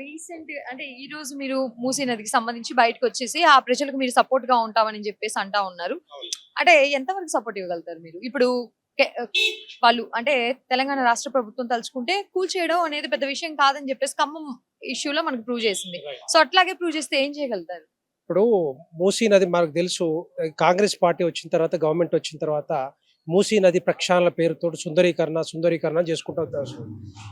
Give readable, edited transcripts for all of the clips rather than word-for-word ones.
Recent అంటే ఈ రోజు మీరు మూసీ నదికి సంబంధించి బయటకొచ్చేసి ఆ ప్రజలకు మీరు సపోర్ట్ గా ఉంటామని చెప్పేసి అంటా ఉన్నారు. అంటే ఎంతవరకు సపోర్ట్ ఇవ్వగలుగుతారు మీరు? ఇప్పుడు కె వాళ్ళు అంటే తెలంగాణ రాష్ట్ర ప్రభుత్వం తలుచుకుంటే కూల్చేయడం అనేది పెద్ద విషయం కాదని చెప్పేసి ఖమ్మం ఇష్యూలో మనకు ప్రూవ్ చేసింది. సో అట్లాగే ప్రూవ్ చేస్తే ఏం చేయగలుగుతారు? ఇప్పుడు మూసీ నది మనకు తెలుసు. కాంగ్రెస్ పార్టీ వచ్చిన తర్వాత, గవర్నమెంట్ వచ్చిన తర్వాత మూసీ నది ప్రక్షాళన పేరుతో సుందరీకరణ చేసుకుంటూ వస్తారు.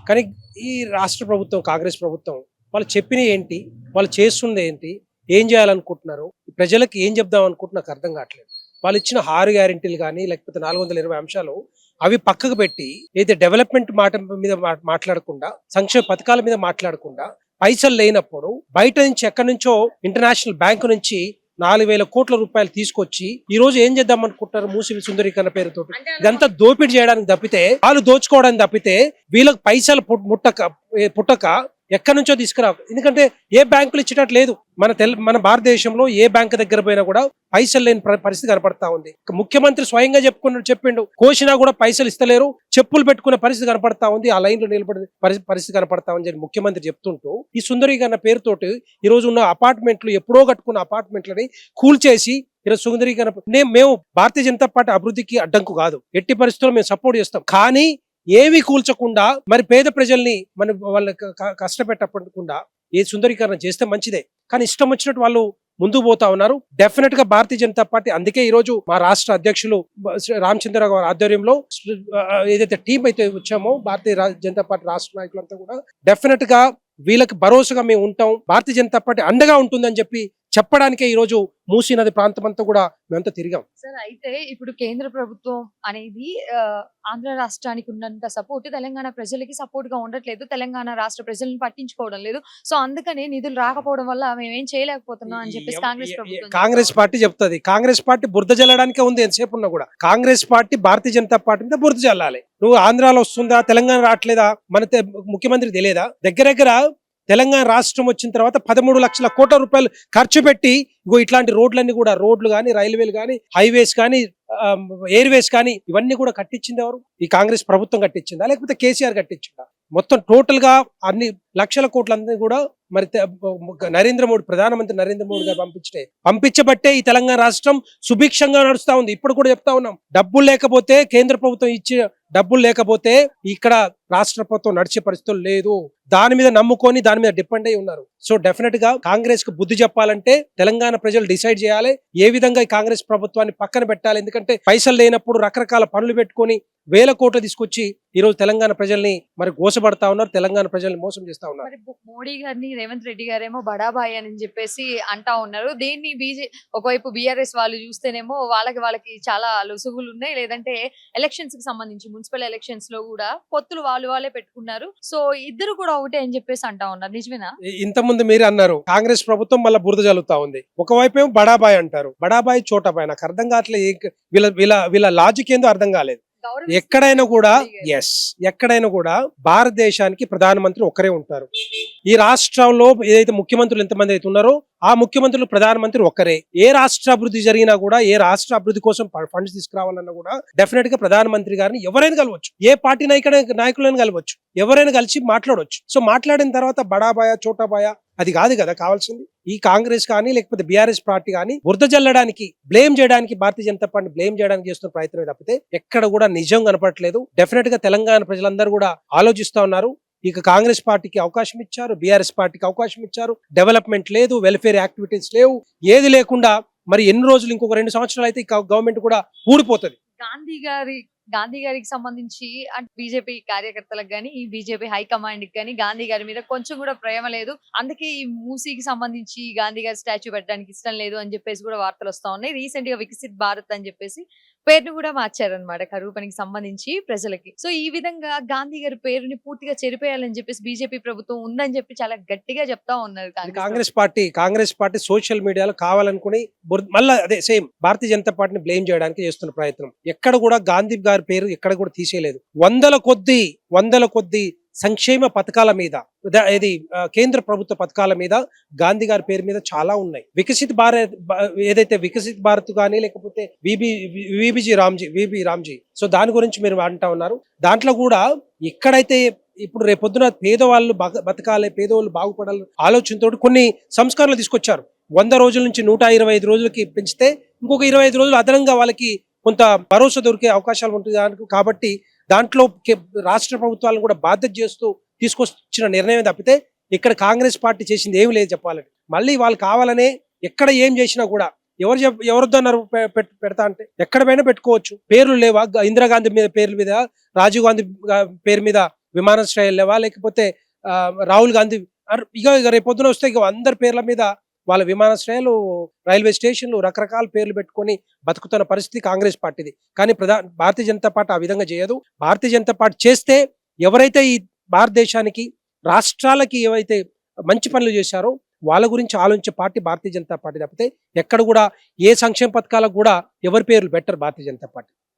కానీ ఈ రాష్ట్ర ప్రభుత్వం, కాంగ్రెస్ ప్రభుత్వం వాళ్ళు చెప్పినవి ఏంటి, వాళ్ళు చేస్తుంది ఏంటి, ఏం చేయాలనుకుంటున్నారు, ప్రజలకు ఏం చెప్దాం అనుకుంటున్నా నాకు అర్థం కావట్లేదు. వాళ్ళు ఇచ్చిన 6 గ్యారెంటీలు కానీ లేకపోతే 420 అంశాలు అవి పక్కకు పెట్టి అయితే డెవలప్మెంట్ మాట మీద మాట్లాడకుండా, సంక్షేమ పథకాల మీద మాట్లాడకుండా, పైసలు లేనప్పుడు బయట నుంచి ఎక్కడి నుంచో ఇంటర్నేషనల్ బ్యాంకు నుంచి 4,000 కోట్ల రూపాయలు తీసుకొచ్చి ఈ రోజు ఏం చేద్దాం అనుకుంటారు మూసీ సుందరీకరణ పేరుతో? ఇదంతా దోపిడీ చేయడానికి తప్పితే, వాళ్ళు దోచుకోవడానికి తప్పితే వీళ్ళకి పైసలు పుట్టక ఎక్కడి నుంచో తీసుకురా. ఎందుకంటే ఏ బ్యాంకులు ఇచ్చేటట్టు లేదు. మన భారతదేశంలో ఏ బ్యాంక్ దగ్గర పోయినా కూడా పైసలు లేని పరిస్థితి కనపడతా ఉంది. ముఖ్యమంత్రి స్వయంగా చెప్పిండు, కోసినా కూడా పైసలు ఇస్తలేరు, చెప్పులు పెట్టుకునే పరిస్థితి కనపడతా ఉంది, ఆ లైన్ లో నిలబడి పరిస్థితి కనపడతా ఉంది అని ముఖ్యమంత్రి చెప్తుంటూ ఈ సుందరీకరణ పేరుతోటి ఈ రోజు ఉన్న అపార్ట్మెంట్లు, ఎప్పుడో కట్టుకున్న అపార్ట్మెంట్లని కూల్చేసి ఈరోజు సుందరీకరణ మేము భారతీయ జనతా పార్టీ అభివృద్ధికి అడ్డంకు కాదు, ఎట్టి పరిస్థితుల్లో మేము సపోర్ట్ చేస్తాం. కానీ ఏవి కూల్చకుండా మరి పేద ప్రజల్ని వాళ్ళని కష్టపెట్టకుండా ఏ సుందరీకరణ చేస్తే మంచిదే. కానీ ఇష్టం వచ్చినట్టు వాళ్ళు ముందుకు పోతా ఉన్నారు. డెఫినెట్ గా భారతీయ జనతా పార్టీ, అందుకే ఈ రోజు మా రాష్ట్ర అధ్యక్షులు రామచంద్రరావు గారి ఆధ్వర్యంలో ఏదైతే టీం అయితే వచ్చామో భారతీయ జనతా పార్టీ రాష్ట్ర నాయకులంతా కూడా డెఫినెట్ గా వీళ్ళకి భరోసాగా మేము ఉంటాం, భారతీయ జనతా పార్టీ అండగా ఉంటుందని చెప్పి చెప్పడానికే ఈ రోజు మూసీ నది ప్రాంతం అంతా కూడా మేమంతా తిరిగాం. సార్ అయితే ఇప్పుడు కేంద్ర ప్రభుత్వం అనేది ఆంధ్ర రాష్ట్రానికి ఉన్నంత సపోర్ట్ తెలంగాణ ప్రజలకి సపోర్ట్ గా ఉండట్లేదు, తెలంగాణ రాష్ట్ర ప్రజలను పట్టించుకోవడం లేదు. సో అందుకనే నిధులు రాకపోవడం వల్ల మేమేం చేయలేకపోతున్నాం అని చెప్పేసి కాంగ్రెస్ పార్టీ చెప్తుంది. కాంగ్రెస్ పార్టీ బురద జల్లడానికే ఉంది ఎంతసేపు ఉన్నా కూడా. కాంగ్రెస్ పార్టీ భారతీయ జనతా పార్టీ మీద బురద జల్లాలి. నువ్వు ఆంధ్రాలో వస్తుందా, తెలంగాణ రావట్లేదా, మన ముఖ్యమంత్రి తెలియదా? దగ్గర తెలంగాణ రాష్ట్రం వచ్చిన తర్వాత 13 లక్షల కోట్ల రూపాయలు ఖర్చు పెట్టి ఇట్లాంటి రోడ్లు కానీ, రైల్వేలు కానీ, హైవేస్ కానీ, ఎయిర్వేస్ కానీ ఇవన్నీ కూడా కట్టించింది ఎవరు? ఈ కాంగ్రెస్ ప్రభుత్వం కట్టించిందా లేకపోతే కేసీఆర్ కట్టించిందా? మొత్తం టోటల్ గా అన్ని లక్షల కోట్లన్నీ కూడా మరి ప్రధానమంత్రి నరేంద్ర మోడీ గారు పంపించబట్టే ఈ తెలంగాణ రాష్ట్రం సుభిక్షంగా నడుస్తా ఉంది. ఇప్పుడు కూడా చెప్తా ఉన్నాం, డబ్బులు లేకపోతే, కేంద్ర ప్రభుత్వం ఇచ్చే డబ్బులు లేకపోతే ఇక్కడ రాష్ట్ర ప్రభుత్వం నడిచే పరిస్థితులు లేదు. దాని మీద నమ్ముకొని, దాని మీద డిపెండ్ అయి ఉన్నారు. సో డెఫినెట్ గా కాంగ్రెస్ కు బుద్ధి చెప్పాలంటే తెలంగాణ ప్రజలు డిసైడ్ చేయాలి ఏ విధంగా ఈ కాంగ్రెస్ ప్రభుత్వాన్ని పక్కన పెట్టాలి. ఎందుకంటే పైసలు లేనప్పుడు రకరకాల పనులు పెట్టుకొని వేల కోట్లు తీసుకొచ్చి ఈ రోజు తెలంగాణ ప్రజల్ని మరి గోసపడతా ఉన్నారు, తెలంగాణ ప్రజల్ని మోసం చేస్తా ఉన్నారు. మోడీ గారిని రేవంత్ రెడ్డి గారేమో బడాబాయ్ అని చెప్పేసి అంటా ఉన్నారు. దీన్ని ఒకవైపు బీఆర్ఎస్ వాళ్ళు చూస్తేనేమో వాళ్ళకి చాలా లొసుగులు ఉన్నాయి, లేదంటే ఎలక్షన్స్ కి సంబంధించి మున్సిపల్ ఎలక్షన్స్ లో కూడా పొత్తులు వాళ్ళే పెట్టుకున్నారు. సో ఇద్దరు కూడా ఒకటే అని చెప్పేసి అంటా ఉన్నారు. నిజమేనా? ఇంతకుముందు మీరు అన్నారు కాంగ్రెస్ ప్రభుత్వం మళ్ళీ బురద జల్లుతా ఉంది. ఒకవైపు ఏమో బడాబాయ్ అంటారు, బడాబాయ్ చోటాబాయ్. నాకు అర్థం కావట్లేదు, వీళ్ళ లాజిక్ ఏందో అర్థం కాలేదు. ఎక్కడైనా కూడా భారతదేశానికి ప్రధానమంత్రి ఒకరే ఉంటారు. ఈ రాష్ట్రంలో ఏదైతే ముఖ్యమంత్రులు ఎంతమంది అయితే ఉన్నారో ఆ ముఖ్యమంత్రులు ప్రధానమంత్రి ఒక్కరే. ఏ రాష్ట్ర అభివృద్ధి జరిగినా కూడా, ఏ రాష్ట్ర అభివృద్ధి కోసం ఫండ్స్ తీసుకురావాలన్నా కూడా డెఫినెట్ గా ప్రధానమంత్రి గారిని ఎవరైనా కలవచ్చు, ఏ పార్టీ నాయకులైనా కలవచ్చు, ఎవరైనా కలిసి మాట్లాడవచ్చు. సో మాట్లాడిన తర్వాత బడాబాయ చోటాబాయ అది కాదు కదా కావాల్సింది. ఈ కాంగ్రెస్ కానీ లేకపోతే బీఆర్ఎస్ పార్టీ కానీ బురద జల్లడానికి, బ్లేమ్ చేయడానికి, భారతీయ జనతా పార్టీ బ్లేమ్ చేయడానికి చేస్తున్న ప్రయత్నమే తప్పితే ఎక్కడ కూడా నిజం కనపడట్లేదు. డెఫినెట్ గా తెలంగాణ ప్రజలందరూ కూడా ఆలోచిస్తా ఉన్నారు. ఇక కాంగ్రెస్ పార్టీకి అవకాశం ఇచ్చారు, బీఆర్ఎస్ పార్టీకి అవకాశం ఇచ్చారు. డెవలప్మెంట్ లేదు, వెల్ఫేర్ యాక్టివిటీస్ లేవు, ఏది లేకుండా మరి ఎన్ని రోజులు, ఇంకొక 2 సంవత్సరాలు అయితే గవర్నమెంట్ కూడా ఊడిపోతుంది. గాంధీ గారికి సంబంధించి అంటే బీజేపీ కార్యకర్తలకు గానీ, ఈ బీజేపీ హైకమాండ్ కి గానీ గాంధీ గారి మీద కొంచెం కూడా ప్రేమ లేదు. అందుకే ఈ మూసీకి సంబంధించి గాంధీ గారి స్టాచ్యూ పెట్టడానికి ఇష్టం లేదు అని చెప్పేసి కూడా వార్తలు వస్తా ఉన్నాయి. రీసెంట్ గా వికసిత్ భారత్ అని చెప్పేసి పేరును కూడా మార్చారనమాట కరువు పనికి సంబంధించి ప్రజలకి. సో ఈ విధంగా గాంధీ గారి పేరుని పూర్తిగా చెరిపేయాలని చెప్పేసి బీజేపీ ప్రభుత్వం ఉందని చెప్పి చాలా గట్టిగా చెప్తా ఉన్నారు కాంగ్రెస్ పార్టీ సోషల్ మీడియాలో కావాలనుకుని మళ్ళీ అదే సేమ్ భారతీయ జనతా పార్టీని బ్లేమ్ చేయడానికి చేస్తున్న ప్రయత్నం. ఎక్కడ కూడా గాంధీ గారి పేరు ఎక్కడ కూడా తీసేయలేదు. వందల కొద్ది సంక్షేమ పథకాల మీద, ఇది కేంద్ర ప్రభుత్వ పథకాల మీద గాంధీ గారి పేరు మీద చాలా ఉన్నాయి. వికసిత్ భారత్ ఏదైతే వికసిత్ భారత్ కానీ లేకపోతే విబి రామ్జీ, సో దాని గురించి మీరు అంటా ఉన్నారు. దాంట్లో కూడా ఎక్కడైతే ఇప్పుడు రేపొద్దున పేదవాళ్ళు బతకాలి, పేదవాళ్ళు బాగుపడాలి ఆలోచనతో కొన్ని సంస్కరణలు తీసుకొచ్చారు. 100 రోజుల నుంచి 125 రోజులకి పెంచితే ఇంకొక 25 రోజులు అదనంగా వాళ్ళకి కొంత భరోసా దొరికే అవకాశాలు ఉంటుంది కాబట్టి దాంట్లో రాష్ట్ర ప్రభుత్వాలను కూడా బాధ్యత చేస్తూ తీసుకొచ్చిన నిర్ణయం తప్పితే ఇక్కడ కాంగ్రెస్ పార్టీ చేసింది ఏమి లేదు చెప్పాలంటే. మళ్ళీ వాళ్ళు కావాలనే ఎక్కడ ఏం చేసినా కూడా ఎవరొద్దన్నారు పెడతా అంటే ఎక్కడ పైన పెట్టుకోవచ్చు. పేర్లు లేవా? ఇందిరాగాంధీ మీద పేర్ల మీద, రాజీవ్ గాంధీ పేరు మీద విమానాశ్రయాలు లేవా? లేకపోతే రాహుల్ గాంధీ ఇక రేపొద్దున వస్తే ఇక అందరి పేర్ల మీద వాళ్ళ విమానాశ్రయాలు, రైల్వే స్టేషన్లు, రకరకాల పేర్లు పెట్టుకొని బతుకుతున్న పరిస్థితి కాంగ్రెస్ పార్టీది. కానీ భారతీయ జనతా పార్టీ ఆ విధంగా చేయదు. భారతీయ జనతా పార్టీ చేస్తే ఎవరైతే ఈ భారతదేశానికి, రాష్ట్రాలకి ఏవైతే మంచి పనులు చేశారో వాళ్ళ గురించి ఆలోచించే పార్టీ భారతీయ జనతా పార్టీ తప్పితే ఎక్కడ కూడా ఏ సంక్షేమ పథకాలకు కూడా ఎవరి పేర్లు పెట్టరు భారతీయ జనతా పార్టీ.